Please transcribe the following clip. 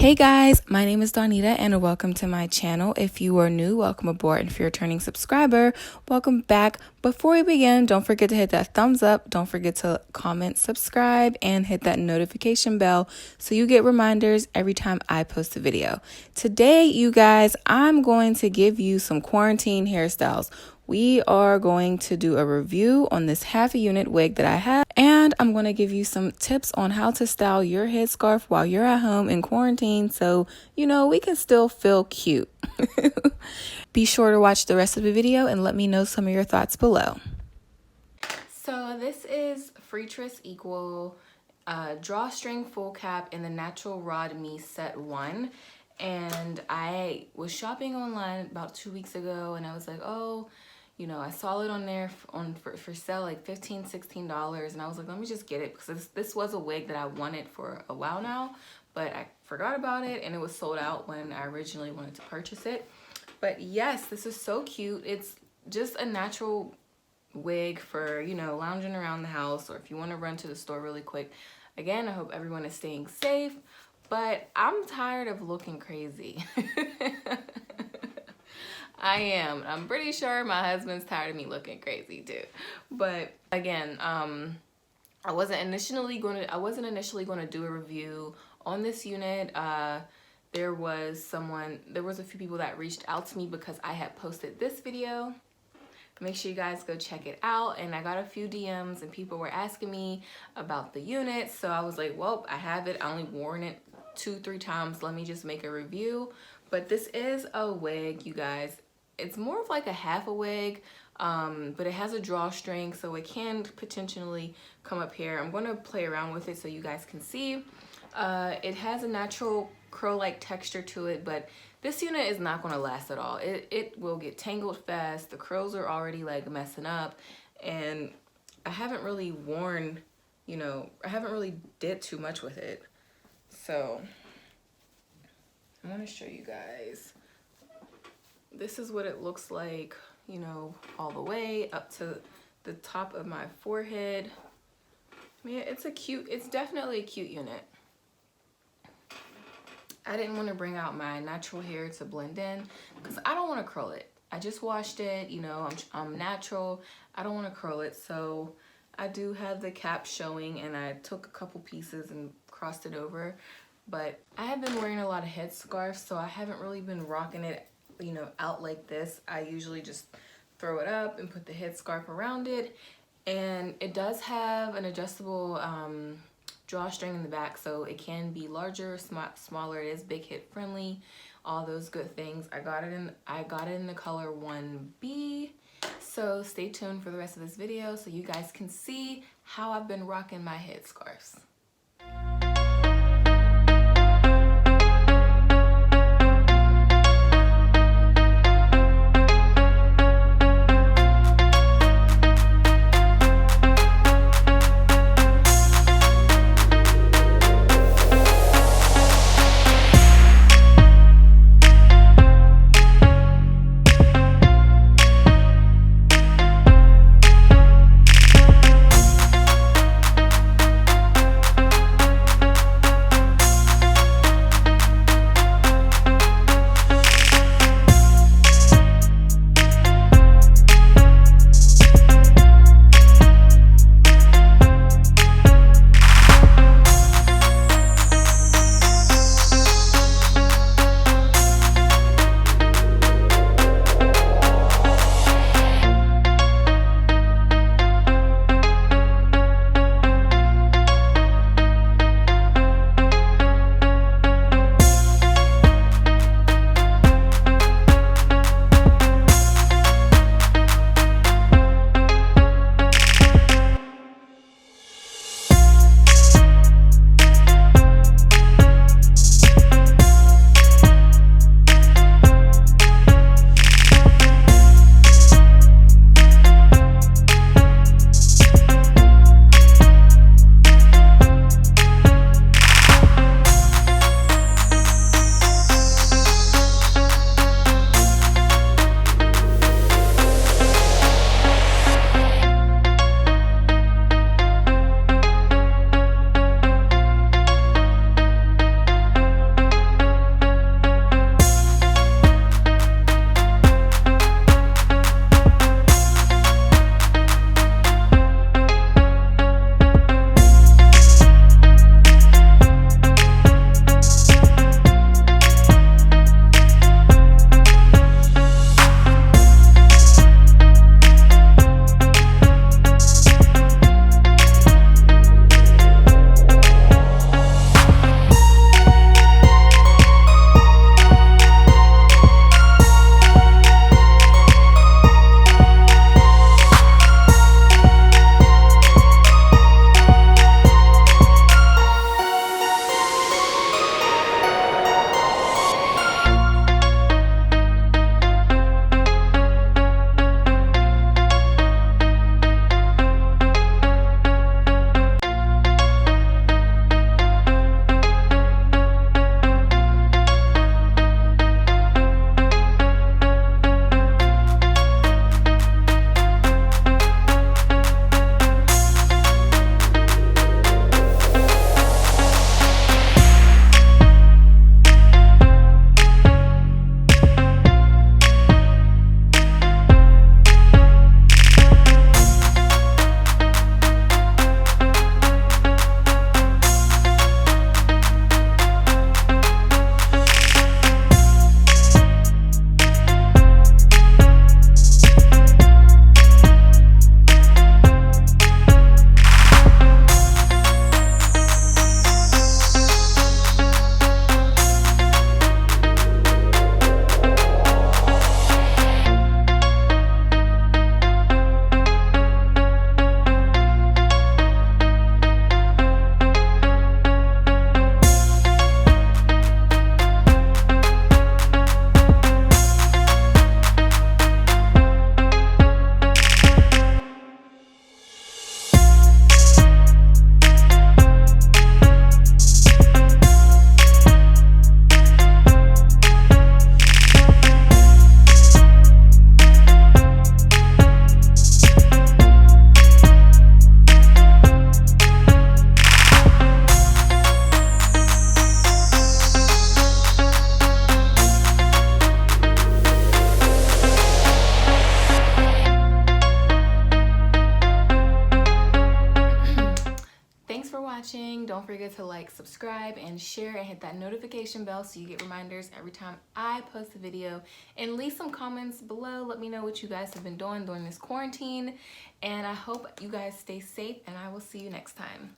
Hey guys, my name is Donita and welcome to my channel. If you are new, welcome aboard. And if you're a returning subscriber, welcome back. Before we begin, don't forget to hit that thumbs up. Don't forget to comment, subscribe, and hit that notification bell so you get reminders every time I post a video. Today, you guys, I'm going to give you some quarantine hairstyles. We are going to do a review on this half a unit wig that I have, and I'm going to give you some tips on how to style your headscarf while you're at home in quarantine so, we can still feel cute. Be sure to watch the rest of the video and let me know some of your thoughts below. So this is Freetress Equal drawstring full cap in the Natural Rod Me Set 1. And I was shopping online about 2 weeks ago and I was like, I saw it on there for sale, like $15, $16. And I was like, let me just get it because this was a wig that I wanted for a while now, but I forgot about it and it was sold out when I originally wanted to purchase it. But yes, this is so cute. It's just a natural wig for, lounging around the house or if you want to run to the store really quick. Again, I hope everyone is staying safe, but I'm tired of looking crazy. I am. I'm pretty sure my husband's tired of me looking crazy too. But again, I wasn't initially going to do a review on this unit. There was a few people that reached out to me because I had posted this video. Make sure you guys go check it out. And I got a few DMs and people were asking me about the unit. So I was like, well, I have it. I only worn it 2-3 times. Let me just make a review. But this is a wig, you guys. It's more of like a half a wig, but it has a drawstring, so it can potentially come up here. I'm going to play around with it so you guys can see. It has a natural curl-like texture to it, but this unit is not going to last at all. It will get tangled fast. The curls are already like messing up, and I haven't really worn, I haven't really did too much with it. So I want to show you guys. This is what it looks like, all the way up to the top of my forehead. I mean, it's definitely a cute unit. I didn't want to bring out my natural hair to blend in because I don't want to curl it. I just washed it, I'm natural. I don't want to curl it. So I do have the cap showing and I took a couple pieces and crossed it over. But I have been wearing a lot of headscarves, so I haven't really been rocking it out like this. I usually just throw it up and put the headscarf around it, and it does have an adjustable drawstring in the back, so it can be larger, smaller. It is big hip friendly, all those good things. I got it in the color 1B. So stay tuned for the rest of this video so you guys can see how I've been rocking my headscarves. forget to like, subscribe, and share, and hit that notification bell so you get reminders every time I post a video. And leave some comments below. Let me know what you guys have been doing during this quarantine. And I hope you guys stay safe, and I will see you next time.